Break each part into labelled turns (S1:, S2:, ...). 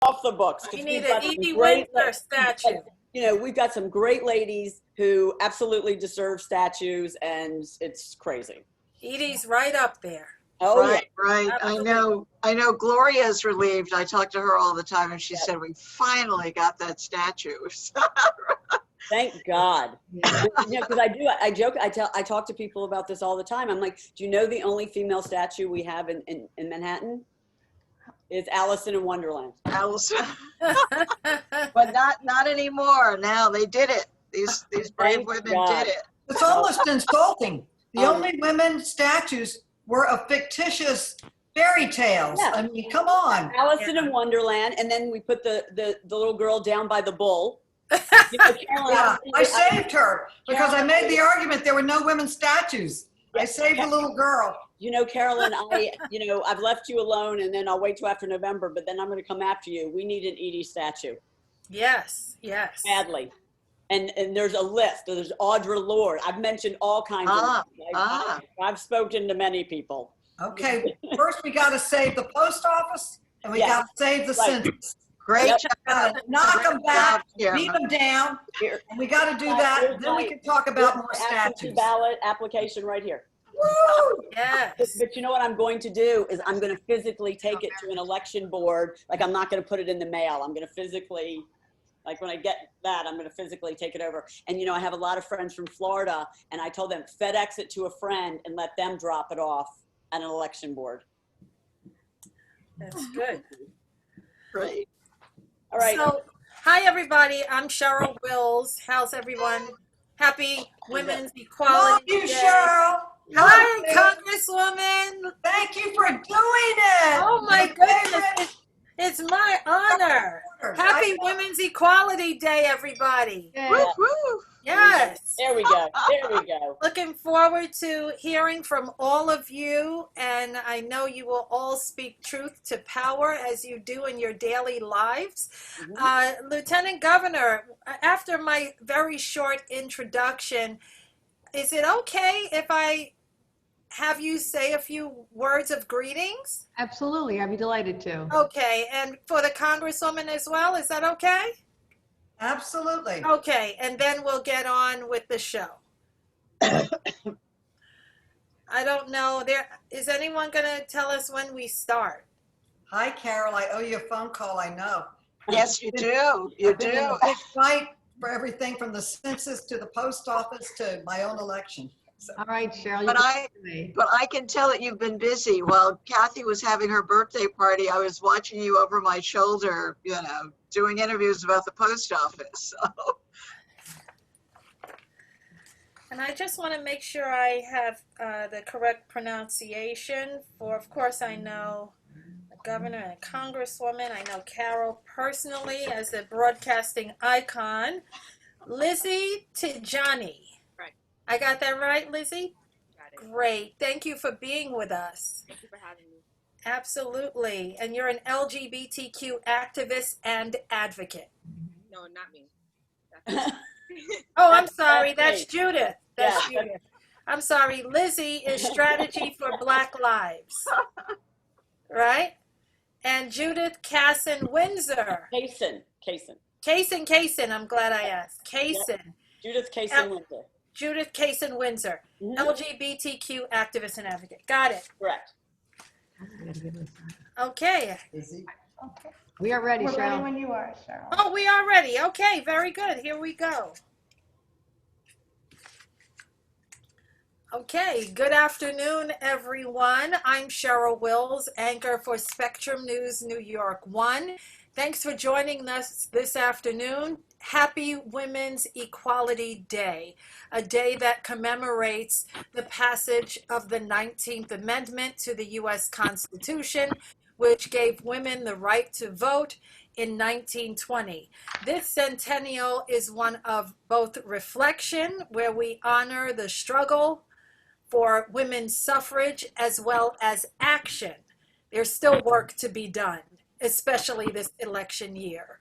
S1: off the books.
S2: We need an Edie Windsor statue.
S1: You know, we've got some great ladies who absolutely deserve statues, and it's crazy.
S2: Edie's right up there.
S1: Oh,
S3: right,
S1: yeah.
S3: right.
S2: Absolutely.
S3: I know Gloria's relieved. I talk to her all the time and she said, we finally got that statue.
S1: Thank God.
S3: Yeah.
S1: You know, because I joke, I talk to people about this all the time. I'm like, do you know the only female statue we have in Manhattan? Is Allison in Wonderland.
S3: Alice. But not anymore. Now they did it. These brave
S1: Thank
S3: women
S1: God.
S3: did it.
S4: It's almost insulting. The only women statues were of fictitious fairy tales.
S1: Yeah.
S4: I mean, come on.
S1: Allison in Wonderland, and then we put the little girl down by the bull. You know, Carolyn,
S4: Yeah, I saved her because I made the argument there were no women statues. I saved the little girl.
S1: You know, Carolyn, I've left you alone, and then I'll wait till after November, but then I'm going to come after you. We need an Edie statue.
S2: Yes, yes.
S1: Badly. And there's a list. There's Audre Lorde. I've mentioned all kinds of I've spoken to many people.
S4: Okay, first we got to save the post office and we got to save the census.
S3: Great
S4: job. Knock them back, beat them down, and we got to do that. Then we can talk about more statues.
S1: Ballot application right here.
S4: Woo!
S2: Yes.
S1: But you know what I'm going to do is I'm going to physically take it to an election board. Like, I'm not going to put it in the mail. I'm going to physically, like, when I get that, I'm going to physically take it over. And, you know, I have a lot of friends from Florida, and I told them, FedEx it to a friend and let them drop it off at an election board.
S2: That's good.
S3: Great.
S1: All right.
S2: So, hi, everybody. I'm Cheryl Wills. How's everyone? Happy Women's
S4: Love
S2: Equality
S4: you,
S2: Day.
S4: Cheryl.
S2: Hi, Congresswoman.
S4: Thank you for doing it.
S2: Oh, my goodness. It's my honor. Happy Women's Equality Day, everybody.
S3: Woo, woo.
S2: Yes.
S1: There we go. There we go.
S2: Looking forward to hearing from all of you, and I know you will all speak truth to power as you do in your daily lives. Lieutenant Governor, after my very short introduction, is it okay if I have you say a few words of greetings?
S5: Absolutely, I'd be delighted to.
S2: Okay, and for the Congresswoman as well, is that okay?
S4: Absolutely.
S2: Okay, and then we'll get on with the show. I don't know. Is anyone going to tell us when we start?
S4: Hi, Carol. I owe you a phone call, I know.
S3: Yes, you do. You
S4: I've been in
S3: do.
S4: a big fight for everything from the census to the post office to my own election. So,
S5: All right, Cheryl.
S3: But I can tell that you've been busy. While Kathy was having her birthday party, I was watching you over my shoulder, you know, doing interviews about the post office. So.
S2: And I just want to make sure I have the correct pronunciation for, of course, I know the governor and congresswoman. I know Carol personally as a broadcasting icon. Lizzy Tijani.
S6: Right.
S2: I got that right, Lizzy?
S6: Got it.
S2: Great. Thank you for being with us.
S6: Thank you for having me.
S2: Absolutely. And you're an LGBTQ activist and advocate.
S6: No, not me. That's
S2: Oh, I'm sorry.
S1: That's
S2: That's Judith. That's
S1: Yeah.
S2: Judith. I'm sorry. Lizzy is Strategy for Black Lives. Right? And Judith Kasen-Windsor.
S1: Kasen.
S2: I'm glad I asked. Kasen.
S1: Judith Kasen-Windsor.
S2: Judith Kasen-Windsor. LGBTQ activist and advocate. Got it.
S1: Correct.
S2: Okay.
S5: We are ready,
S7: We're ready
S5: Cheryl.
S7: when you are, Cheryl.
S2: Oh, we are ready. Okay, very good. Here we go. Okay, good afternoon, everyone. I'm Cheryl Wills, anchor for Spectrum News New York 1. Thanks for joining us this afternoon. Happy Women's Equality Day, a day that commemorates the passage of the 19th Amendment to the U.S. Constitution, which gave women the right to vote in 1920. This centennial is one of both reflection, where we honor the struggle for women's suffrage, as well as action. There's still work to be done, especially this election year.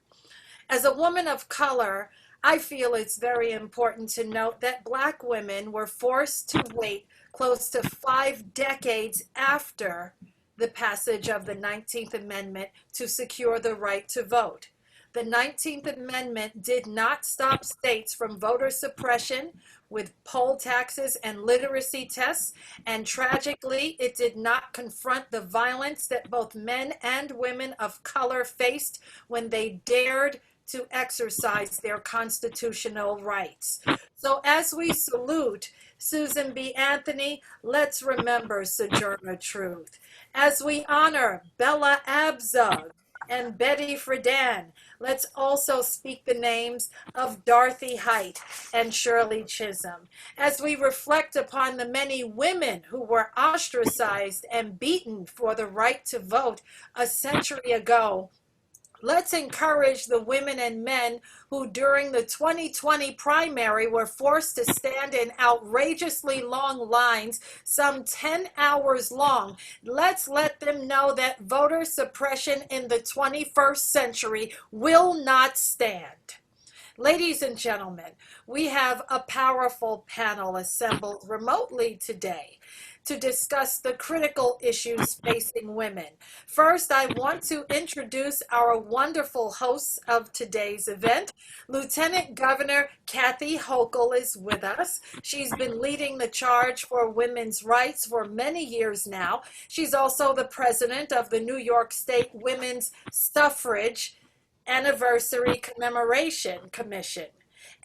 S2: As a woman of color, I feel it's very important to note that Black women were forced to wait close to 5 decades after the passage of the 19th Amendment to secure the right to vote. The 19th Amendment did not stop states from voter suppression with poll taxes and literacy tests, and tragically, it did not confront the violence that both men and women of color faced when they dared to exercise their constitutional rights. So as we salute Susan B. Anthony, let's remember Sojourner Truth. As we honor Bella Abzug and Betty Friedan, let's also speak the names of Dorothy Height and Shirley Chisholm. As we reflect upon the many women who were ostracized and beaten for the right to vote a century ago, let's encourage the women and men who during the 2020 primary were forced to stand in outrageously long lines, some 10 hours long. Let's let them know that voter suppression in the 21st century will not stand. Ladies and gentlemen, we have a powerful panel assembled remotely today to discuss the critical issues facing women. First, I want to introduce our wonderful hosts of today's event. Lieutenant Governor Kathy Hochul is with us. She's been leading the charge for women's rights for many years now. She's also the president of the New York State Women's Suffrage Anniversary Commemoration Commission.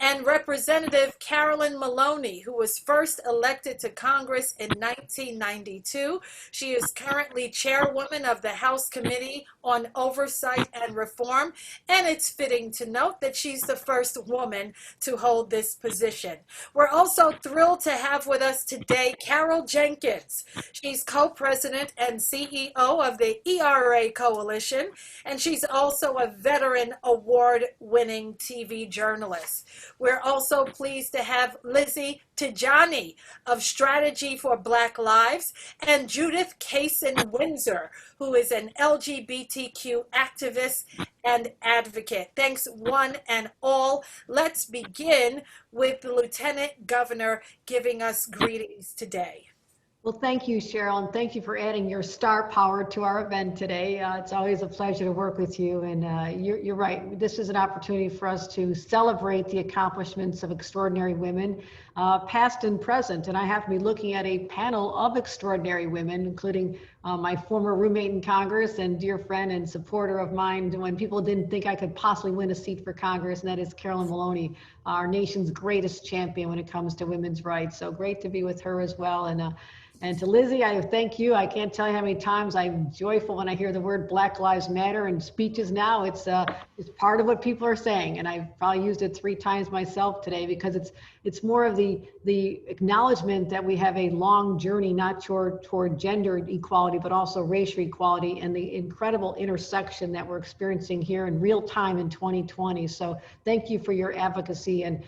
S2: And Representative Carolyn Maloney, who was first elected to Congress in 1992. She is currently chairwoman of the House Committee on Oversight and Reform, and it's fitting to note that she's the first woman to hold this position. We're also thrilled to have with us today Carol Jenkins. She's co-president and CEO of the ERA Coalition, and she's also a veteran award-winning TV journalist. We're also pleased to have Lizzy Tijani of Strategy for Black Lives and Judith Kasen-Windsor, who is an LGBTQ activist and advocate. Thanks one and all. Let's begin with the Lieutenant Governor giving us greetings today.
S5: Well, thank you, Cheryl, and thank you for adding your star power to our event today. It's always a pleasure to work with you, and you're right. This is an opportunity for us to celebrate the accomplishments of extraordinary women, past and present, and I have to be looking at a panel of extraordinary women, including my former roommate in Congress and dear friend and supporter of mine when people didn't think I could possibly win a seat for Congress, and that is Carolyn Maloney, our nation's greatest champion when it comes to women's rights. So great to be with her as well. And to Lizzy, I thank you. I can't tell you how many times I'm joyful when I hear the word Black Lives Matter in speeches now. It's part of what people are saying, and I've probably used it 3 times myself today because it's more of the acknowledgement that we have a long journey not toward gender equality, but also racial equality, and the incredible intersection that we're experiencing here in real time in 2020. So thank you for your advocacy and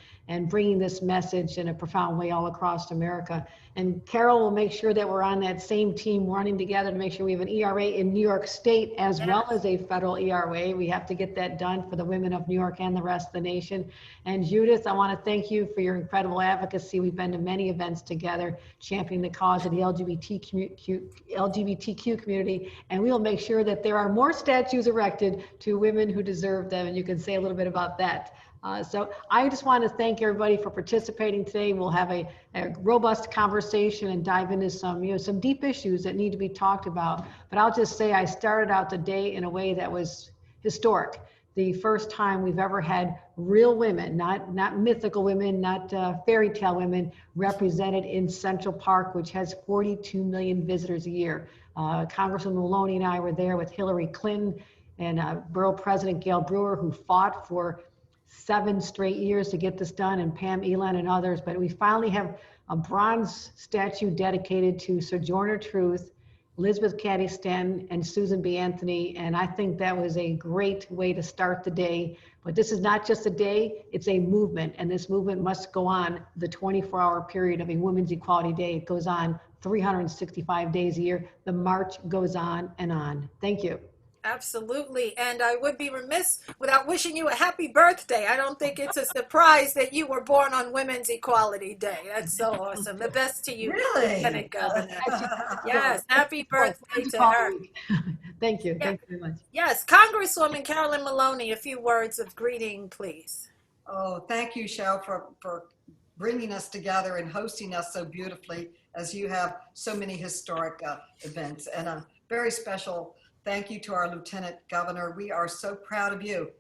S5: bringing this message in a profound way all across America. And Carol will make sure that we're on that same team running together to make sure we have an ERA in New York State as well as a federal ERA. We have to get that done for the women of New York and the rest of the nation. And Judith, I want to thank you for your incredible advocacy. We've been to many events together championing the cause of the LGBTQ community, and we will make sure that there are more statues erected to women who deserve them, and you can say a little bit about that. So I just want to thank everybody for participating today. We'll have a robust conversation and dive into some deep issues that need to be talked about. But I'll just say I started out the day in a way that was historic. The first time we've ever had real women, not mythical women, not fairy tale women, represented in Central Park, which has 42 million visitors a year. Congresswoman Maloney and I were there with Hillary Clinton and Borough President Gail Brewer, who fought for 7 straight years to get this done, and Pam Elan and others. But we finally have a bronze statue dedicated to Sojourner Truth, Elizabeth Cady Stanton, and Susan B. Anthony. And I think that was a great way to start the day. But this is not just a day, it's a movement. And this movement must go on the 24-hour period of a Women's Equality Day. It goes on 365 days a year. The march goes on and on. Thank you.
S2: Absolutely. And I would be remiss without wishing you a happy birthday. I don't think it's a surprise that you were born on Women's Equality Day. That's so awesome. The best to you,
S4: Really?
S2: Lieutenant Governor. Yes, happy birthday to her.
S5: Thank you.
S2: Yeah.
S5: Thank you very much.
S2: Yes, Congresswoman Carolyn Maloney, a few words of greeting, please.
S4: Oh, thank you, Cheryl, for bringing us together and hosting us so beautifully as you have so many historic events. And a very special thank you to our Lieutenant Governor. We are so proud of you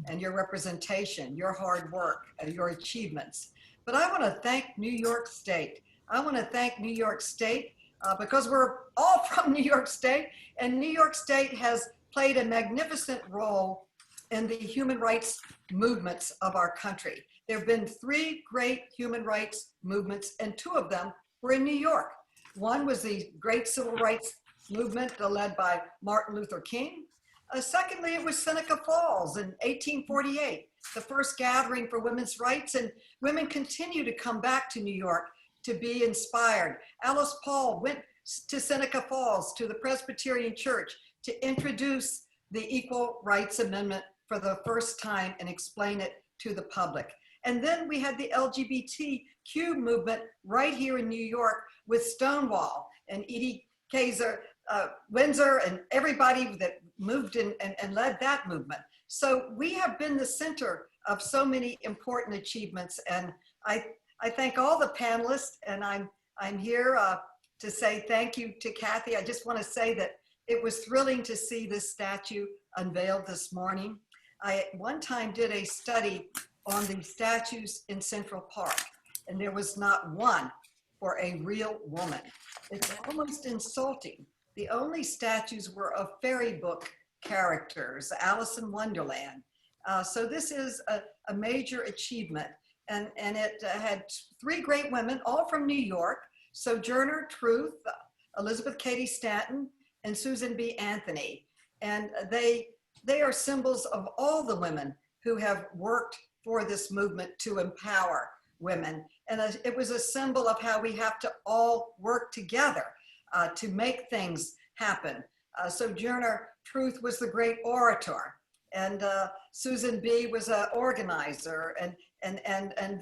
S4: and your representation, your hard work, and your achievements. But I want to thank New York State. I want to thank New York State because we're all from New York State, and New York State has played a magnificent role in the human rights movements of our country. There have been 3 great human rights movements, and 2 of them were in New York. One was the great civil rights movement led by Martin Luther King. Secondly, it was Seneca Falls in 1848, the first gathering for women's rights, and women continue to come back to New York to be inspired. Alice Paul went to Seneca Falls, to the Presbyterian Church, to introduce the Equal Rights Amendment for the first time and explain it to the public. And then we had the LGBTQ movement right here in New York with Stonewall and Edie Kasen-Windsor and everybody that moved in and led that movement. So we have been the center of so many important achievements. And I thank all the panelists, and I'm here to say thank you to Kathy. I just want to say that it was thrilling to see this statue unveiled this morning. I at one time did a study on the statues in Central Park, and there was not one for a real woman. It's almost insulting. The only statues were of fairy book characters, Alice in Wonderland. So this is a major achievement. And it had 3 great women, all from New York: Sojourner Truth, Elizabeth Cady Stanton, and Susan B. Anthony. And they are symbols of all the women who have worked for this movement to empower women. And it was a symbol of how we have to all work together to make things happen. Sojourner Truth was the great orator, and Susan B. was an organizer, and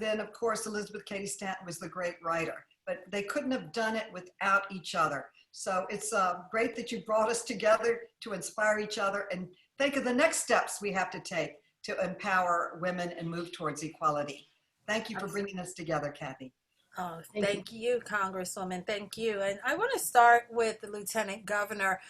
S4: then of course Elizabeth Cady Stanton was the great writer. But they couldn't have done it without each other. So it's great that you brought us together to inspire each other and think of the next steps we have to take to empower women and move towards equality. Thank you for bringing us together, Kathy.
S2: Oh, thank you, Congresswoman. Thank you. And I want to start with the Lieutenant Governor.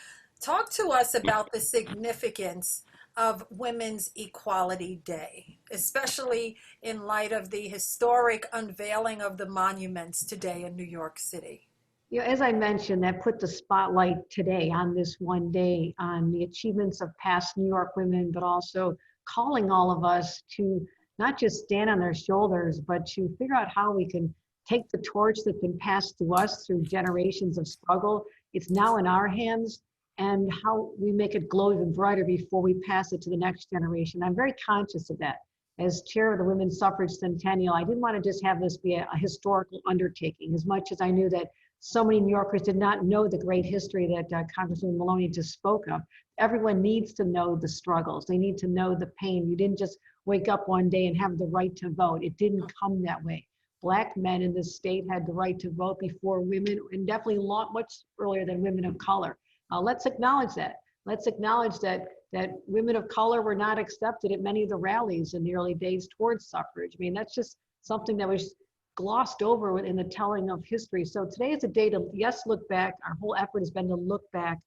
S2: Talk to us about the significance of Women's Equality Day, especially in light of the historic unveiling of the monuments today in New York City.
S5: You know, as I mentioned, that put the spotlight today on this one day on the achievements of past New York women, but also calling all of us to not just stand on their shoulders, but to figure out how we can take the torch that's been passed to us through generations of struggle. It's now in our hands, and how we make it glow even brighter before we pass it to the next generation. I'm very conscious of that. As chair of the Women's Suffrage Centennial, I didn't want to just have this be a historical undertaking, as much as I knew that so many New Yorkers did not know the great history that Congresswoman Maloney just spoke of. Everyone needs to know the struggles. They need to know the pain. You didn't just wake up one day and have the right to vote. It didn't come that way. Black men in this state had the right to vote before women, and definitely much earlier than women of color. Let's acknowledge that. Let's acknowledge that women of color were not accepted at many of the rallies in the early days towards suffrage. I mean, that's just something that was glossed over in the telling of history. So today is a day to, yes, look back. Our whole effort has been to look back,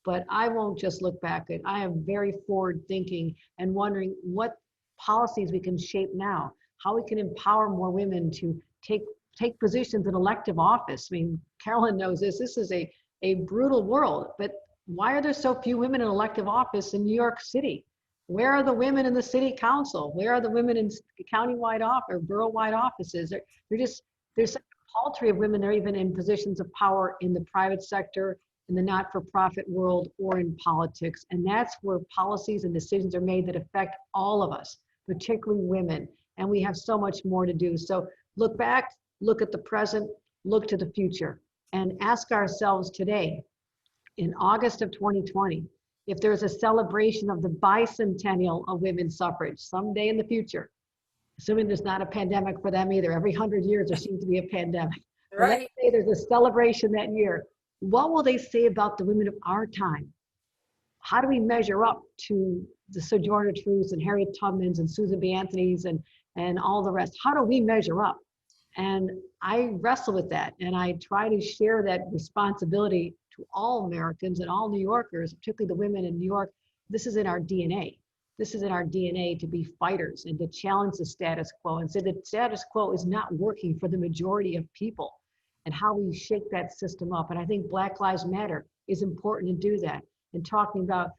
S5: but I won't just look back. I am very forward thinking and wondering what policies we can shape now, how we can empower more women to take positions in elective office. I mean, Carolyn knows this is a brutal world, but why are there so few women in elective office in New York City? Where are the women in the city council? Where are the women in county-wide or borough-wide offices? There's a paltry of women that are even in positions of power in the private sector, in the not-for-profit world, or in politics. And that's where policies and decisions are made that affect all of us, particularly women. And we have so much more to do. So look back, look at the present, look to the future, and ask ourselves today, in August of 2020, if there's a celebration of the bicentennial of women's suffrage someday in the future, assuming there's not a pandemic for them either. Every 100 years there seems to be a pandemic. But let's
S2: Right.
S5: say there's a celebration that year. What will they say about the women of our time? How do we measure up to the Sojourner Truths and Harriet Tubmans and Susan B. Anthony's and all the rest? How do we measure up? And I wrestle with that, and I try to share that responsibility to all Americans and all New Yorkers, particularly the women in New York. This is in our DNA. This is in our DNA to be fighters and to challenge the status quo and say that status quo is not working for the majority of people, and how we shake that system up. And I think Black Lives Matter is important to do that. And talking about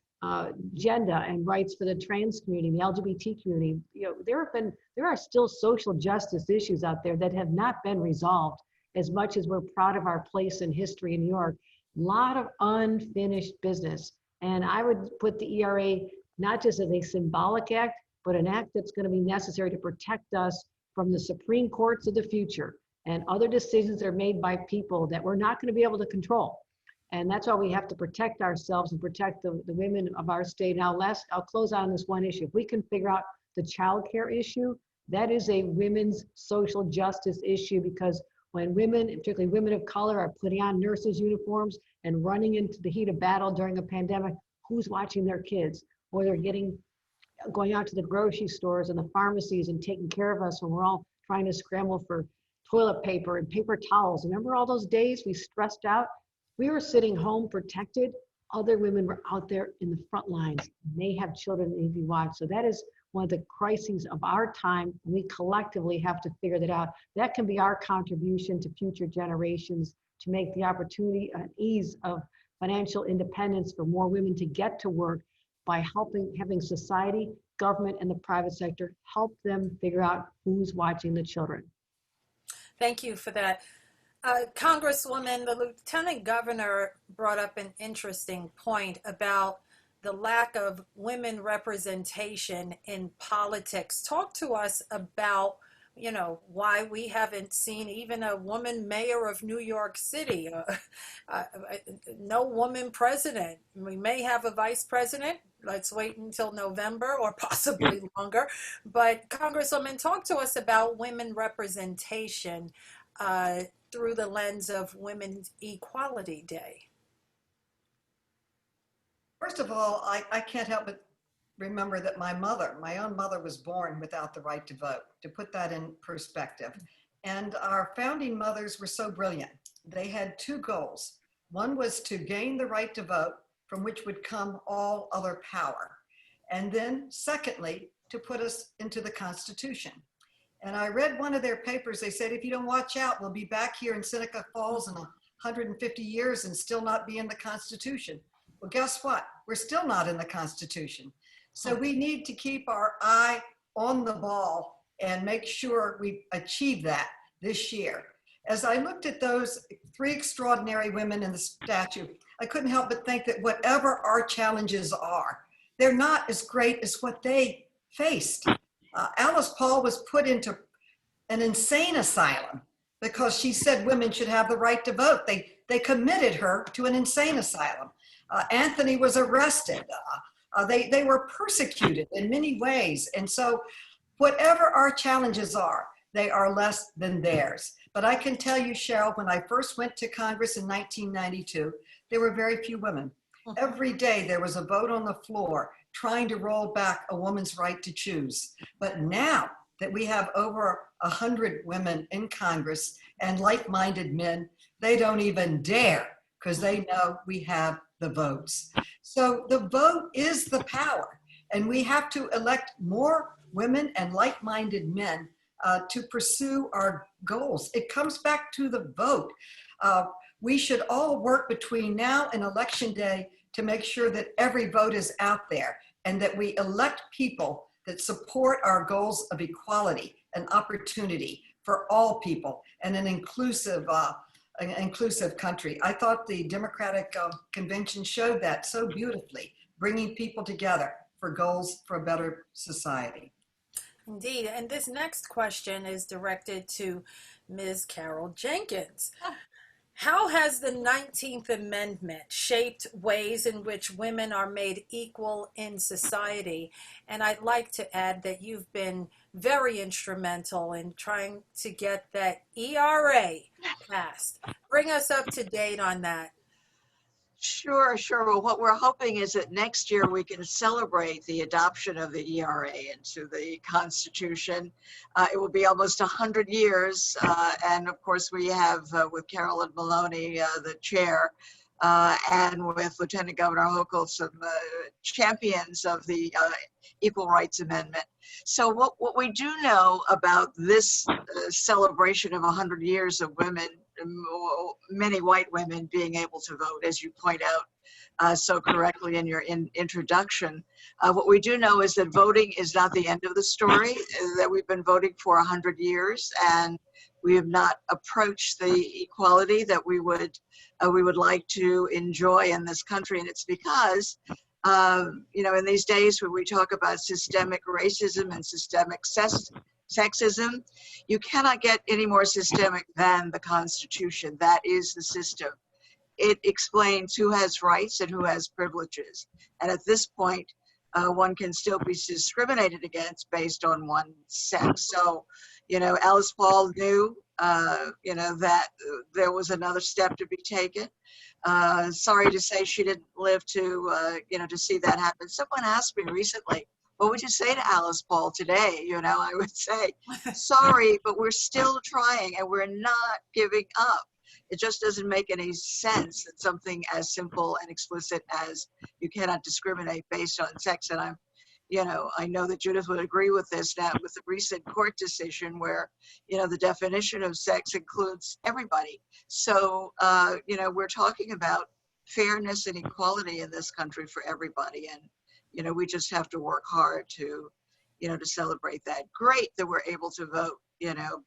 S5: gender and rights for the trans community, the LGBT community, there are still social justice issues out there that have not been resolved. As much as we're proud of our place in history in New York, a lot of unfinished business. And I would put the ERA not just as a symbolic act, but an act that's going to be necessary to protect us from the Supreme Courts of the future and other decisions that are made by people that we're not going to be able to control. And that's why we have to protect ourselves and protect the women of our state. Now, I'll close on this one issue. If we can figure out the childcare issue, that is a women's social justice issue, because when women, particularly women of color, are putting on nurses' uniforms and running into the heat of battle during a pandemic, who's watching their kids? Or they're going out to the grocery stores and the pharmacies and taking care of us when we're all trying to scramble for toilet paper and paper towels. Remember all those days we stressed out? We were sitting home protected. Other women were out there in the front lines. They have children that need to be watched. So that is one of the crises of our time. We collectively have to figure that out. That can be our contribution to future generations to make the opportunity and ease of financial independence for more women to get to work by having society, government, and the private sector help them figure out who's watching the children.
S2: Thank you for that. Congresswoman, the Lieutenant Governor brought up an interesting point about the lack of women representation in politics. Talk to us about, why we haven't seen even a woman mayor of New York City, no woman president. We may have a vice president. Let's wait until November or possibly longer. But Congresswoman, talk to us about women representation through the lens of Women's Equality Day.
S4: First of all, I can't help but remember that my own mother was born without the right to vote, to put that in perspective. And our founding mothers were so brilliant. They had two goals. One was to gain the right to vote, from which would come all other power. And then secondly, to put us into the Constitution. And I read one of their papers. They said, if you don't watch out, we'll be back here in Seneca Falls in 150 years and still not be in the Constitution. Well, guess what? We're still not in the Constitution. So we need to keep our eye on the ball and make sure we achieve that this year. As I looked at those three extraordinary women in the statue, I couldn't help but think that whatever our challenges are, they're not as great as what they faced. Alice Paul was put into an insane asylum because she said women should have the right to vote. They committed her to an insane asylum. Anthony was arrested. They were persecuted in many ways. And so whatever our challenges are, they are less than theirs. But I can tell you, Cheryl, when I first went to Congress in 1992, there were very few women. Every day there was a vote on the floor trying to roll back a woman's right to choose. But now that we have over 100 women in Congress and like-minded men, they don't even dare, because they know we have the votes. So the vote is the power, and we have to elect more women and like-minded men to pursue our goals. It comes back to the vote. We should all work between now and Election Day to make sure that every vote is out there and that we elect people that support our goals of equality and opportunity for all people and an inclusive country. I thought the Democratic Convention showed that so beautifully, bringing people together for goals for a better society.
S2: Indeed. And this next question is directed to Ms. Carol Jenkins. How has the 19th Amendment shaped ways in which women are made equal in society? And I'd like to add that you've been very instrumental in trying to get that ERA passed. Bring us up to date on that.
S3: Sure, sure. Well, what we're hoping is that next year we can celebrate the adoption of the ERA into the Constitution. It will be almost 100 years. And of course, we have with Carolyn Maloney, the chair, and with Lieutenant Governor Hochul, some champions of the Equal Rights Amendment. So what we do know about this celebration of 100 years of women, many white women being able to vote, as you point out so correctly in your introduction. What we do know is that voting is not the end of the story, that we've been voting for 100 years, and we have not approached the equality that we would like to enjoy in this country. And it's because, in these days when we talk about systemic racism and systemic sexism, you cannot get any more systemic than the Constitution. That is the system. It explains who has rights and who has privileges. And at this point, one can still be discriminated against based on one's sex. So, Alice Paul knew, that there was another step to be taken. Sorry to say she didn't live to, to see that happen. Someone asked me recently, what would you say to Alice Paul today? I would say, sorry, but we're still trying and we're not giving up. It just doesn't make any sense that something as simple and explicit as you cannot discriminate based on sex. And I know that Judith would agree with this now with the recent court decision where, the definition of sex includes everybody. So, we're talking about fairness and equality in this country for everybody. And, we just have to work hard to celebrate that. Great that we're able to vote,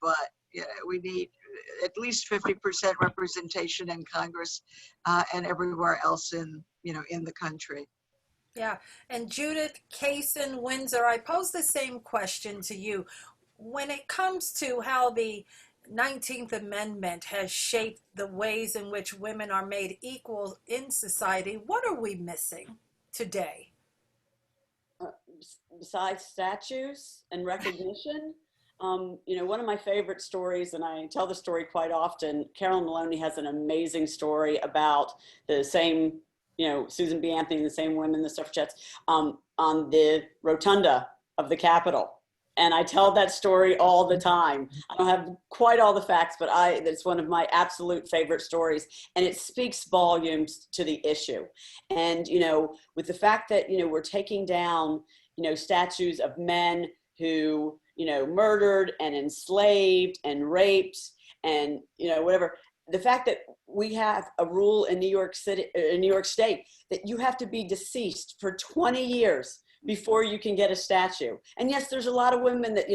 S3: but, we need at least 50% representation in Congress and everywhere else in the country.
S2: Yeah. And Judith, Kasen-Windsor, I pose the same question to you. When it comes to how the 19th Amendment has shaped the ways in which women are made equal in society, what are we missing today?
S1: Besides statues and recognition, one of my favorite stories, and I tell the story quite often, Carolyn Maloney has an amazing story about the same, Susan B. Anthony, the same women, the suffragettes, on the rotunda of the Capitol. And I tell that story all the time. I don't have quite all the facts, but it's one of my absolute favorite stories. And it speaks volumes to the issue. And, with the fact that, we're taking down, statues of men who, murdered and enslaved and raped and, whatever. The fact that we have a rule in New York City, in New York State, that you have to be deceased for 20 years before you can get a statue. And yes, there's a lot of women that,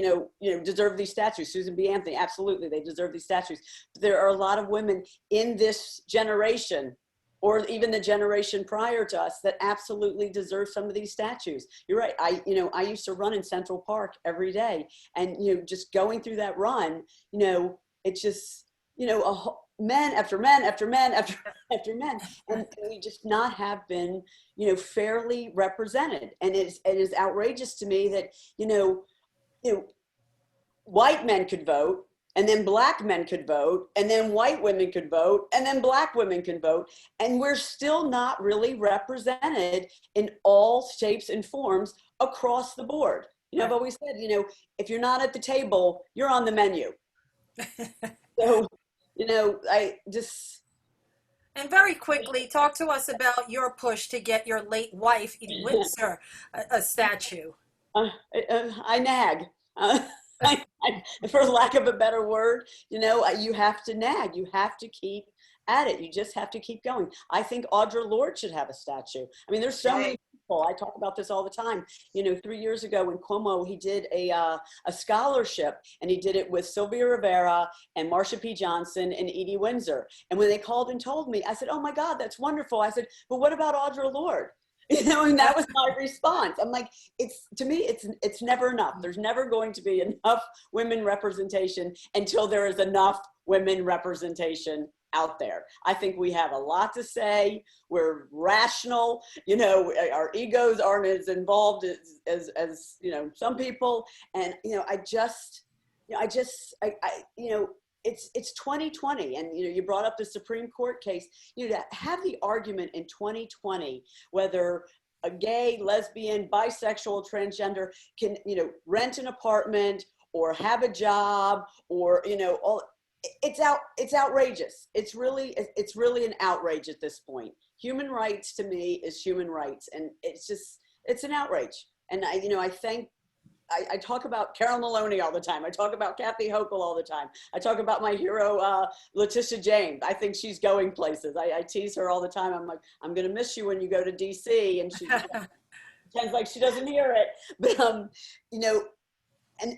S1: deserve these statues. Susan B. Anthony, absolutely, they deserve these statues. But there are a lot of women in this generation or even the generation prior to us that absolutely deserve some of these statues. You're right. I used to run in Central Park every day, and, just going through that run, it's just, men after men after men after men, and we just not have been, fairly represented. And it is outrageous to me that, white men could vote, and then black men could vote, and then white women could vote, and then black women can vote, and we're still not really represented in all shapes and forms across the board. I've always said, if you're not at the table, you're on the menu. So, I just...
S2: And very quickly, talk to us about your push to get your late wife, Edie Windsor, a statue.
S1: I nag. For lack of a better word, you have to nag. You have to keep at it. You just have to keep going. I think Audre Lorde should have a statue. I mean, there's so many people. I talk about this all the time. 3 years ago when Cuomo, he did a scholarship, and he did it with Sylvia Rivera and Marsha P. Johnson and Edie Windsor. And when they called and told me, I said, oh my God, that's wonderful. I said, but what about Audre Lorde? And that was my response. I'm like, to me, it's never enough. There's never going to be enough women representation until there is enough women representation out there. I think we have a lot to say. We're rational, you know, our egos aren't as involved as you know, some people. And, you know, it's 2020, and you know, you brought up the Supreme Court case. You know, to have the argument in 2020 whether a gay, lesbian, bisexual, transgender can, you know, rent an apartment or have a job, or, you know, all, it's outrageous. It's really an outrage at this point. Human rights to me is human rights, and it's an outrage. And I talk about Carol Maloney all the time. I talk about Kathy Hochul all the time. I talk about my hero, Letitia James. I think she's going places. I tease her all the time. I'm like, I'm going to miss you when you go to DC. And she pretends like she doesn't hear it. But, you know,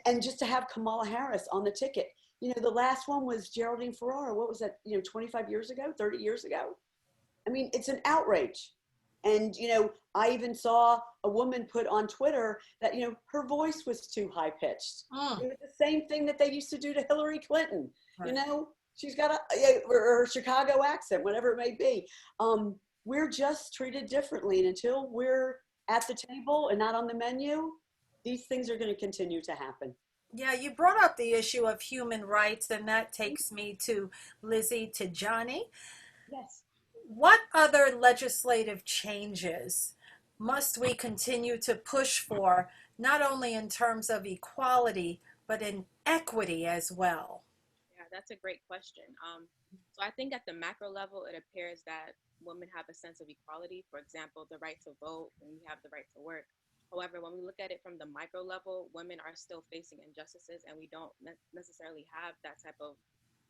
S1: and just to have Kamala Harris on the ticket. You know, the last one was Geraldine Ferrara. What was that, you know, 25 years ago, 30 years ago? I mean, it's an outrage. And, you know, I even saw a woman put on Twitter that, you know, her voice was too high pitched. It was the same thing that they used to do to Hillary Clinton. Right. You know, she's got or her Chicago accent, whatever it may be. We're just treated differently. And until we're at the table and not on the menu, these things are going to continue to happen.
S2: Yeah, you brought up the issue of human rights, and that takes me to Lizzy, Tijani.
S1: Yes.
S2: What other legislative changes must we continue to push for, not only in terms of equality, but in equity as well?
S6: Yeah, that's a great question. So I think at the macro level, it appears that women have a sense of equality. For example, the right to vote, and we have the right to work. However, when we look at it from the micro level, women are still facing injustices, and we don't necessarily have that type of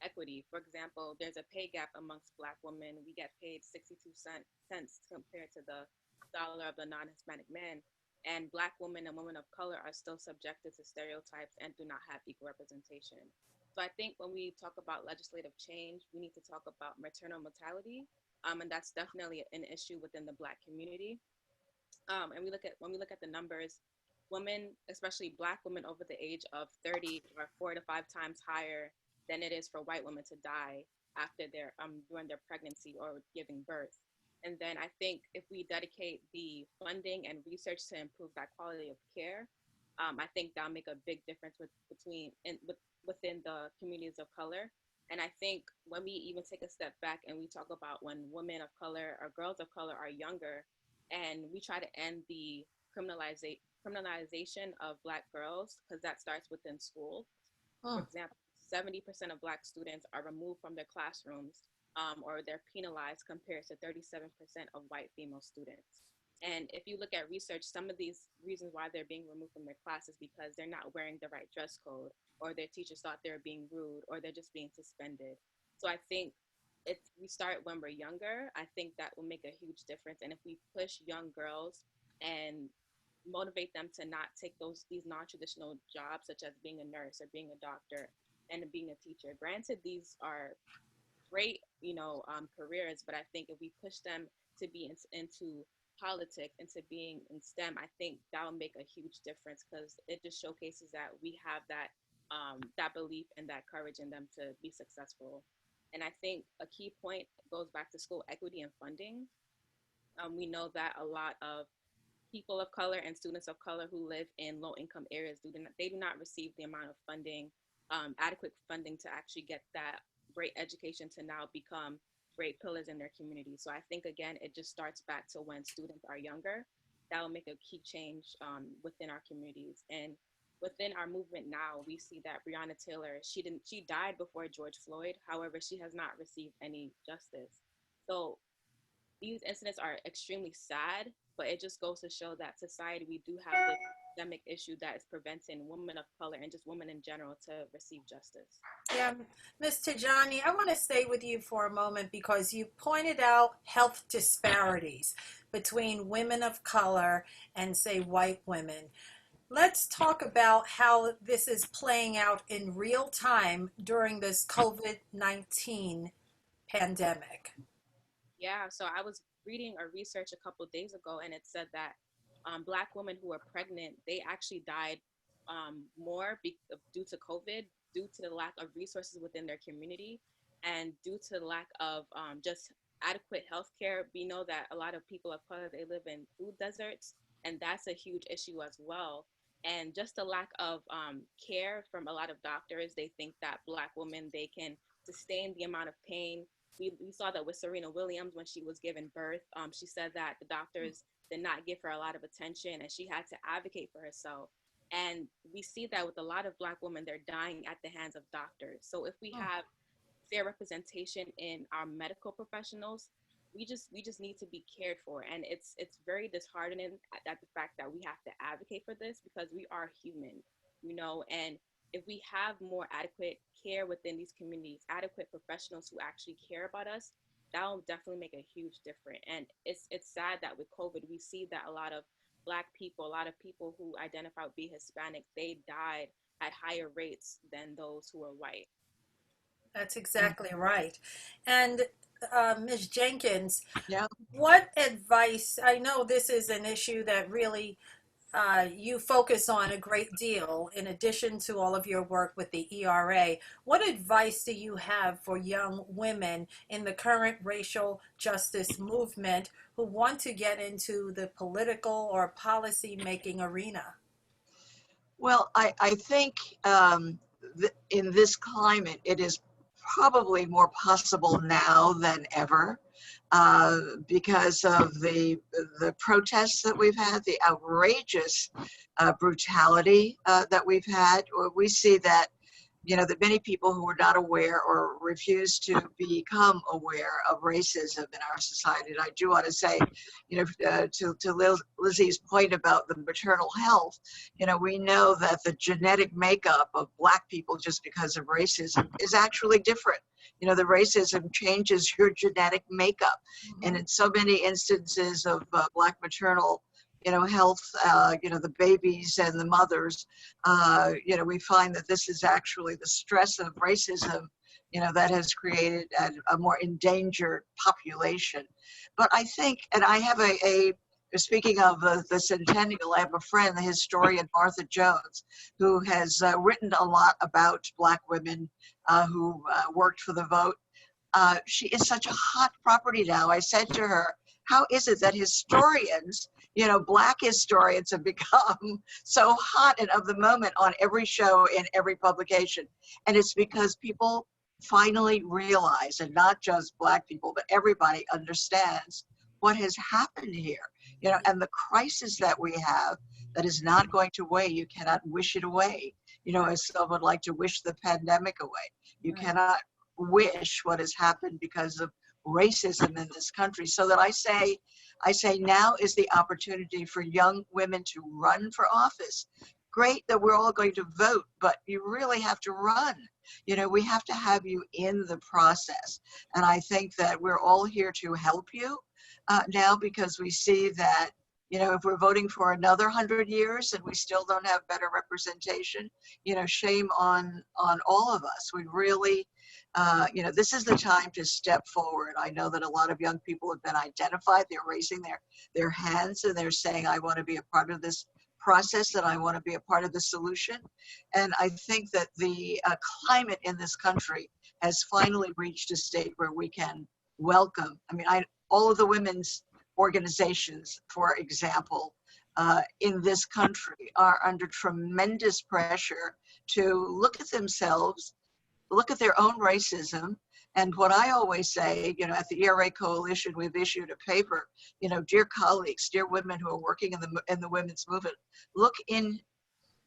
S6: equity. For example, there's a pay gap amongst Black women. We get paid 62 cents compared to the dollar of the non-Hispanic man. And Black women and women of color are still subjected to stereotypes and do not have equal representation. So I think when we talk about legislative change, we need to talk about maternal mortality. And that's definitely an issue within the Black community. And when we look at the numbers, women, especially Black women over the age of 30, are 4 to 5 times higher than it is for white women to die after their during their pregnancy or giving birth. And then I think if we dedicate the funding and research to improve that quality of care, I think that'll make a big difference within the communities of color. And I think when we even take a step back and we talk about when women of color or girls of color are younger, and we try to end the criminalization of Black girls, because that starts within school. For example, 70% of Black students are removed from their classrooms, or they're penalized compared to 37% of white female students. And if you look at research, some of these reasons why they're being removed from their classes because they're not wearing the right dress code, or their teachers thought they were being rude, or they're just being suspended. So I think if we start when we're younger, I think that will make a huge difference. And if we push young girls and motivate them to not take these non-traditional jobs, such as being a nurse or being a doctor and being a teacher. Granted, these are great, careers, but I think if we push them to be into politics, into being in STEM, I think that will make a huge difference, because it just showcases that we have that belief and that courage in them to be successful. And I think a key point goes back to school equity and funding. We know that a lot of people of color and students of color who live in low-income areas do not receive the amount of funding, adequate funding to actually get that great education to now become great pillars in their community. So I think, again, it just starts back to when students are younger. That will make a key change within our communities. And within our movement now, we see that Breonna Taylor, she died before George Floyd. However, she has not received any justice. So these incidents are extremely sad, but it just goes to show that society, we do have this systemic issue that is preventing women of color and just women in general to receive justice.
S2: Yeah, Ms. Tijani, I want to stay with you for a moment, because you pointed out health disparities between women of color and, say, white women. Let's talk about how this is playing out in real time during this COVID-19 pandemic.
S6: Yeah, so I was reading a research a couple of days ago, and it said that Black women who were pregnant, they actually died more due to COVID, due to the lack of resources within their community. And due to the lack of just adequate health care, we know that a lot of people of color, they live in food deserts, and that's a huge issue as well. And just the lack of care from a lot of doctors. They think that Black women, they can sustain the amount of pain. We saw that with Serena Williams when she was given birth. She said that the doctors did not give her a lot of attention, and she had to advocate for herself. And we see that with a lot of Black women, they're dying at the hands of doctors. So if we have fair representation in our medical professionals, we just need to be cared for. And it's very disheartening at the fact that we have to advocate for this, because we are human, and if we have more adequate care within these communities, adequate professionals who actually care about us, that will definitely make a huge difference. And it's sad that with COVID, we see that a lot of Black people, a lot of people who identify with being Hispanic, they died at higher rates than those who are white.
S2: That's exactly right. And Ms. Jenkins,
S3: Yeah.
S2: what advice, I know this is an issue that really you focus on a great deal in addition to all of your work with the ERA. What advice do you have for young women in the current racial justice movement who want to get into the political or policy making arena?
S3: Well, I think in this climate, it is probably more possible now than ever because of the protests that we've had, the outrageous brutality that we've had. We see that, that many people who were not aware or refused to become aware of racism in our society. And I do want to say, to Lizzy's point about the maternal health, we know that the genetic makeup of Black people just because of racism is actually different. The racism changes your genetic makeup. And in so many instances of Black maternal health, the babies and the mothers, we find that this is actually the stress of racism, that has created a more endangered population. But I think, and I have speaking of the centennial, I have a friend, the historian Martha Jones, who has written a lot about Black women who worked for the vote. She is such a hot property now. I said to her, how is it that historians, Black historians, have become so hot and of the moment on every show in every publication? And it's because people finally realize, and not just Black people, but everybody understands what has happened here, and the crisis that we have that is not going to away. You cannot wish it away. As some would like to wish the pandemic away. You cannot wish what has happened because of racism in this country. So that I say now is the opportunity for young women to run for office. Great that we're all going to vote, but you really have to run. We have to have you in the process. And I think that we're all here to help you now, because we see that, if we're voting for another 100 years and we still don't have better representation, shame on all of us. We really, this is the time to step forward. I know that a lot of young people have been identified. They're raising their hands and they're saying, I want to be a part of this process, and I want to be a part of the solution. And I think that the climate in this country has finally reached a state where we can welcome. All of the women's organizations, for example, in this country are under tremendous pressure to look at themselves, look at their own racism. And what I always say, at the ERA Coalition, we've issued a paper, dear colleagues, dear women who are working in the women's movement, look in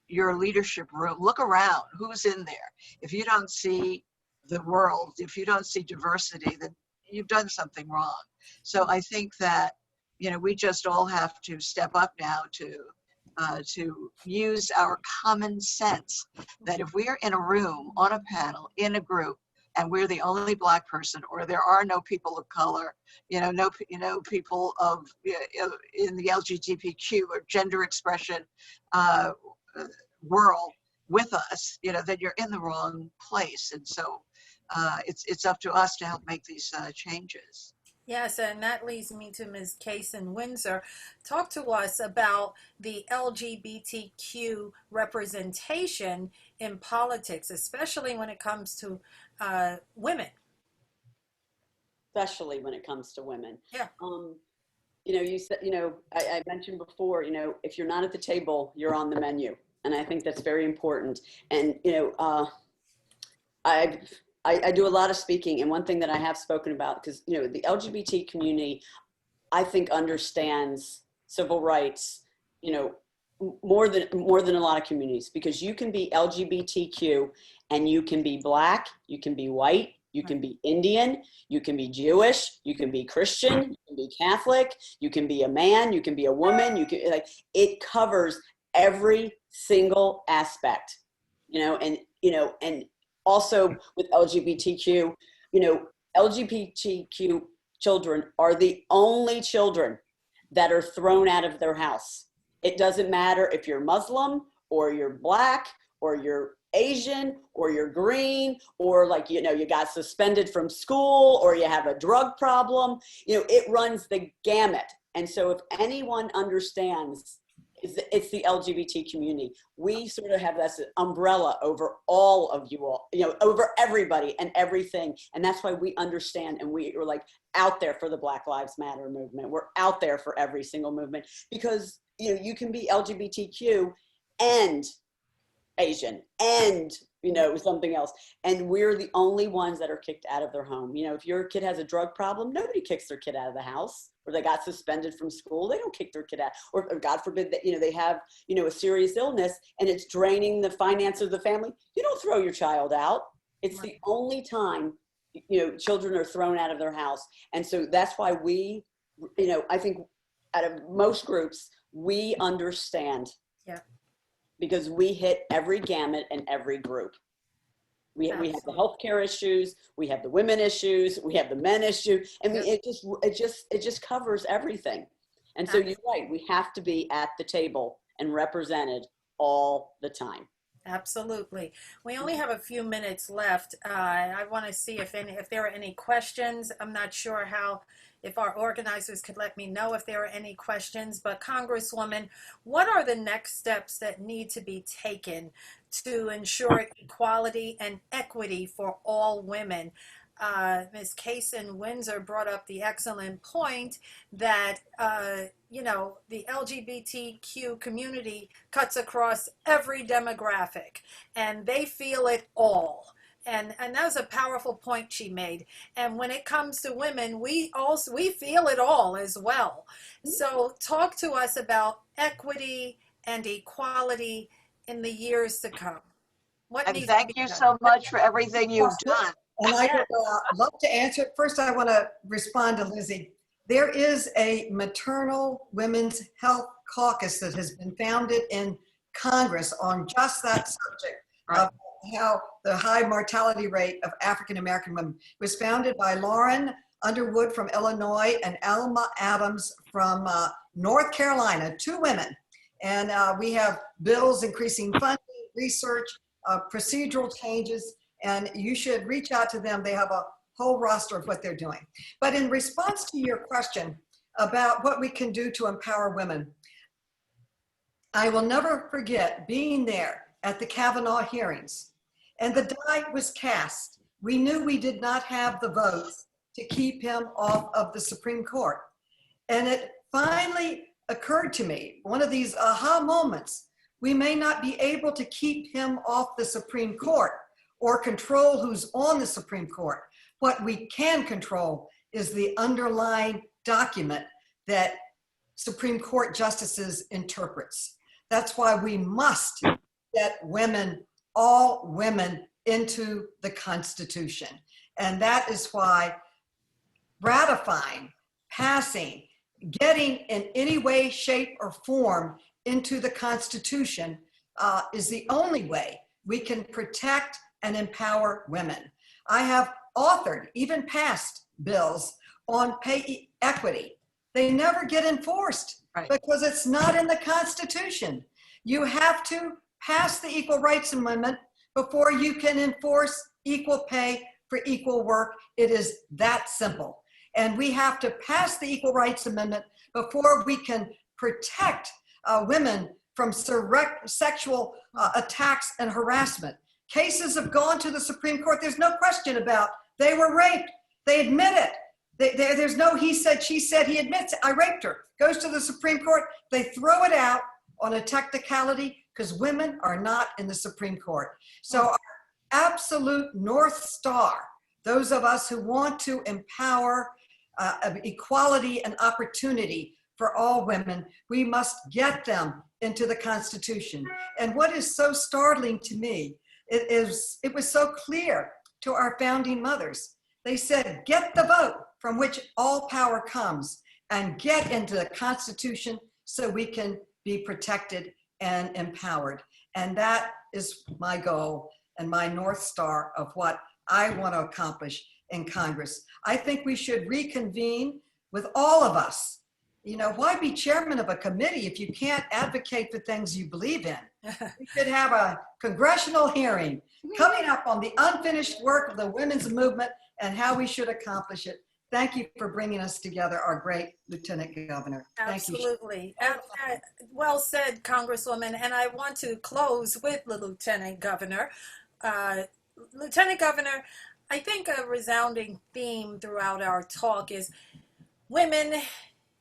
S3: your leadership room, look around, who's in there. If you don't see the world, if you don't see diversity, then you've done something wrong. So I think that, we just all have to step up now to use our common sense, that if we are in a room, on a panel, in a group, and we're the only Black person, or there are no people of color, no people of in the LGBTQ or gender expression world with us, then you're in the wrong place. And so it's up to us to help make these changes.
S2: Yes, and that leads me to Ms. Kasen-Windsor. Talk to us about the LGBTQ representation in politics, especially when it comes to women.
S1: especially when it comes to women.
S2: Yeah.
S1: You know, you said, you know, I mentioned before, you know, if you're not at the table, you're on the menu. And I think that's very important. And, you know, I do a lot of speaking, and one thing that I have spoken about, because, you know, the LGBT community, I think, understands civil rights, you know, more than a lot of communities, because you can be LGBTQ and you can be Black, you can be white, you can be Indian, you can be Jewish, you can be Christian, you can be Catholic, you can be a man, you can be a woman, you can, like, it covers every single aspect, you know, and also with LGBTQ, you know, LGBTQ children are the only children that are thrown out of their house. It doesn't matter if you're Muslim or you're Black or you're Asian or you're green, or, like, you know, you got suspended from school or you have a drug problem. You know, it runs the gamut. And so if anyone understands, it's the LGBT community. We sort of have this umbrella over all of you all, you know, over everybody and everything. And that's why we understand, and we're like out there for the Black Lives Matter movement. We're out there for every single movement, because, you know, you can be LGBTQ and Asian and, you know, something else. And we're the only ones that are kicked out of their home. You know, if your kid has a drug problem, nobody kicks their kid out of the house. Or they got suspended from school, they don't kick their kid out. Or God forbid that, you know, they have, you know, a serious illness and it's draining the finances of the family. You don't throw your child out. It's the only time, you know, children are thrown out of their house. And so that's why we, you know, I think out of most groups, we understand.
S2: Yeah.
S1: Because we hit every gamut and every group. We have the healthcare issues, we have the women issues, we have the men issue, and it just covers everything. And so you're right, we have to be at the table and represented all the time.
S2: Absolutely. We only have a few minutes left. I want to see if there are any questions. I'm not sure if our organizers could let me know if there are any questions, but Congresswoman, what are the next steps that need to be taken to ensure equality and equity for all women? Ms. Kasen-Windsor brought up the excellent point that, you know, the LGBTQ community cuts across every demographic and they feel it all. And that was a powerful point she made. And when it comes to women, we feel it all as well. So talk to us about equity and equality in the years to come.
S3: And thank you so much for everything you've done.
S4: And I would love to answer. First, I want to respond to Lizzy. There is a maternal women's health caucus that has been founded in Congress on just that subject of how the high mortality rate of African-American women. It was founded by Lauren Underwood from Illinois and Alma Adams from North Carolina, 2 women. And we have bills increasing funding, research, procedural changes, and you should reach out to them. They have a whole roster of what they're doing. But in response to your question about what we can do to empower women, I will never forget being there at the Kavanaugh hearings. And the die was cast. We knew we did not have the votes to keep him off of the Supreme Court. And it finally occurred to me, one of these aha moments, we may not be able to keep him off the Supreme Court or control who's on the Supreme Court. What we can control is the underlying document that Supreme Court justices interprets. That's why we must get women, all women, into the Constitution. And that is why ratifying, passing, getting in any way, shape, or form into the Constitution is the only way we can protect and empower women. I have authored, even passed bills on pay equity. They never get enforced because it's not in the Constitution. You have to pass the Equal Rights Amendment before you can enforce equal pay for equal work. It is that simple. And we have to pass the Equal Rights Amendment before we can protect women from sexual attacks and harassment. Cases have gone to the Supreme Court. There's no question about they were raped. They admit it. There's no he said, she said, he admits, I raped her. Goes to the Supreme Court. They throw it out on a technicality because women are not in the Supreme Court. So our absolute North Star, those of us who want to empower equality and opportunity for all women, we must get them into the Constitution. And what is so startling to me, it was so clear to our founding mothers. They said, get the vote from which all power comes and get into the Constitution so we can be protected and empowered. And that is my goal and my North Star of what I want to accomplish in Congress. I think we should reconvene with all of us. You know, why be chairman of a committee if you can't advocate for things you believe in? We should have a congressional hearing coming up on the unfinished work of the women's movement and how we should accomplish it. Thank you for bringing us together, our great Lieutenant Governor. Thank you.
S2: Absolutely. Well said, Congresswoman. And I want to close with the Lieutenant Governor. Lieutenant Governor, I think a resounding theme throughout our talk is women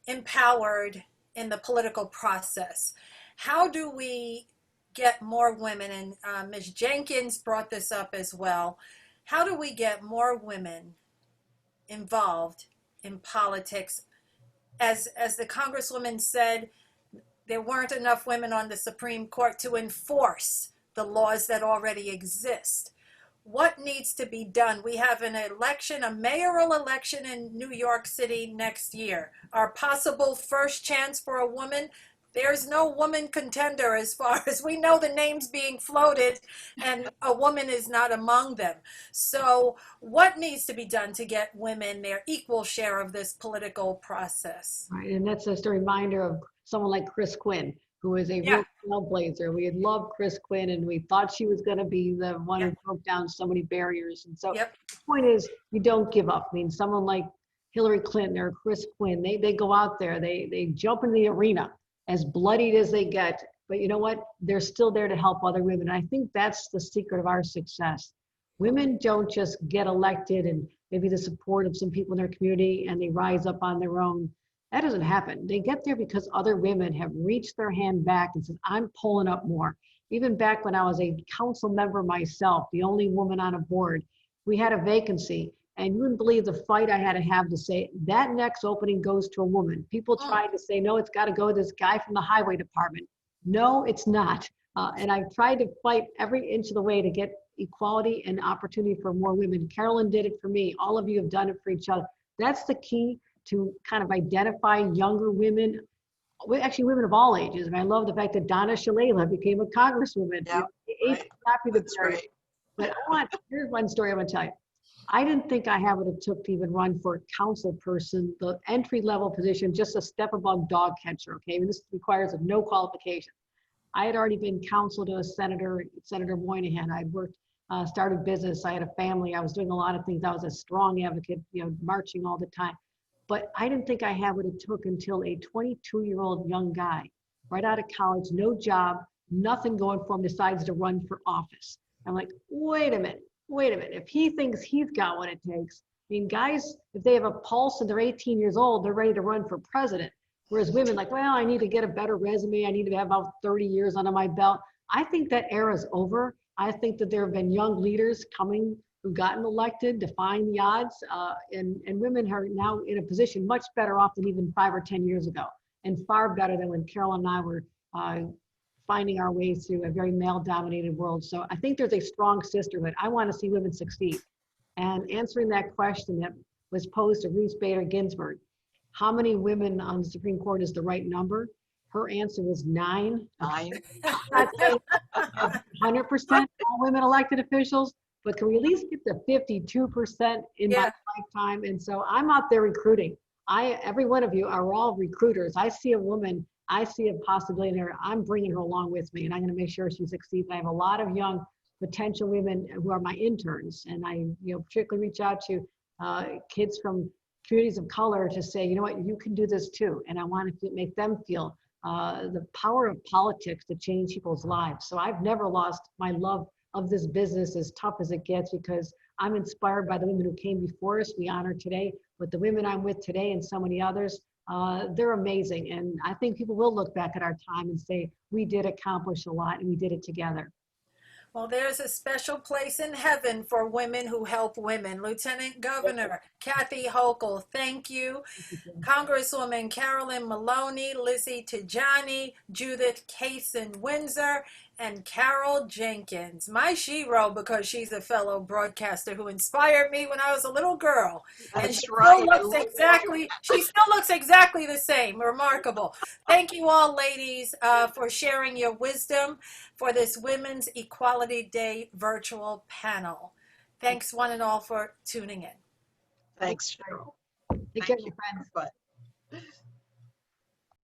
S2: empowered in the political process. How do we get more women, and Ms. Jenkins brought this up as well, how do we get more women involved in politics? As the Congresswoman said, there weren't enough women on the Supreme Court to enforce the laws that already exist. What needs to be done? We have an election, a mayoral election in New York City next year. Our possible first chance for a woman, there's no woman contender as far as we know, the names being floated, and a woman is not among them. So what needs to be done to get women their equal share of this political process?
S5: Right, and that's just a reminder of someone like Chris Quinn, who is a real trailblazer. We had loved Chris Quinn, and we thought she was going to be the one who broke down so many barriers. And so the point is, you don't give up. I mean, someone like Hillary Clinton or Chris Quinn, they go out there, they jump in the arena, as bloodied as they get, but you know what? They're still there to help other women. And I think that's the secret of our success. Women don't just get elected and maybe the support of some people in their community and they rise up on their own. That doesn't happen. They get there because other women have reached their hand back and said, I'm pulling up more. Even back when I was a council member myself, the only woman on a board, we had a vacancy. And you wouldn't believe the fight I had to have to say, that next opening goes to a woman. People tried to say, no, it's got to go to this guy from the highway department. No, it's not. And I've tried to fight every inch of the way to get equality and opportunity for more women. Carolyn did it for me. All of you have done it for each other. That's the key to kind of identify younger women, actually women of all ages. And I love the fact that Donna Shalala became a congresswoman.
S3: Yeah, right. That's great.
S5: But here's one story I'm going to tell you. I didn't think I had what it took to even run for a council person, the entry-level position, just a step above dog catcher, okay? And this requires no qualification. I had already been counsel to a Senator Moynihan. I worked, started business. I had a family. I was doing a lot of things. I was a strong advocate, marching all the time. But I didn't think I had what it took until a 22-year-old young guy, right out of college, no job, nothing going for him, decides to run for office. I'm like, wait a minute. If he thinks he's got what it takes, I mean, guys, if they have a pulse and they're 18 years old, they're ready to run for president. Whereas women like, well, I need to get a better resume. I need to have about 30 years under my belt. I think that era is over. I think that there have been young leaders coming who've gotten elected, defying the odds, and women are now in a position much better off than even 5 or 10 years ago, and far better than when Carol and I were finding our way through a very male-dominated world. So I think there's a strong sisterhood. I want to see women succeed. And answering that question that was posed to Ruth Bader Ginsburg, how many women on the Supreme Court is the right number? Her answer was 9.
S3: 9.
S5: I'm not saying 100% all women elected officials, but can we at least get to 52% in my lifetime? And so I'm out there recruiting. Every one of you are all recruiters. I see a woman, I see a possibility in her. I'm bringing her along with me, and I'm going to make sure she succeeds. I have a lot of young potential women who are my interns, and I, particularly reach out to kids from communities of color to say, you know what, you can do this too. And I want to make them feel the power of politics to change people's lives. So I've never lost my love of this business, as tough as it gets, because I'm inspired by the women who came before us, we honor today, but the women I'm with today and so many others, they're amazing. And I think people will look back at our time and say, we did accomplish a lot and we did it together.
S2: Well, there's a special place in heaven for women who help women. Lieutenant Governor Kathy Hochul, thank you. Congresswoman Carolyn Maloney, Lizzy Tijani, Judith Kasen-Windsor, and Carol Jenkins. My shero, because she's a fellow broadcaster who inspired me when I was a little girl. And
S3: That's
S2: she
S3: right.
S2: still looks exactly the same. Remarkable. Thank you all, ladies, for sharing your wisdom for this Women's Equality Day virtual panel. Thanks one and all for tuning in.
S3: Thanks, Cheryl.
S5: Take care,
S3: Thank you.
S5: my friends.
S3: Bye.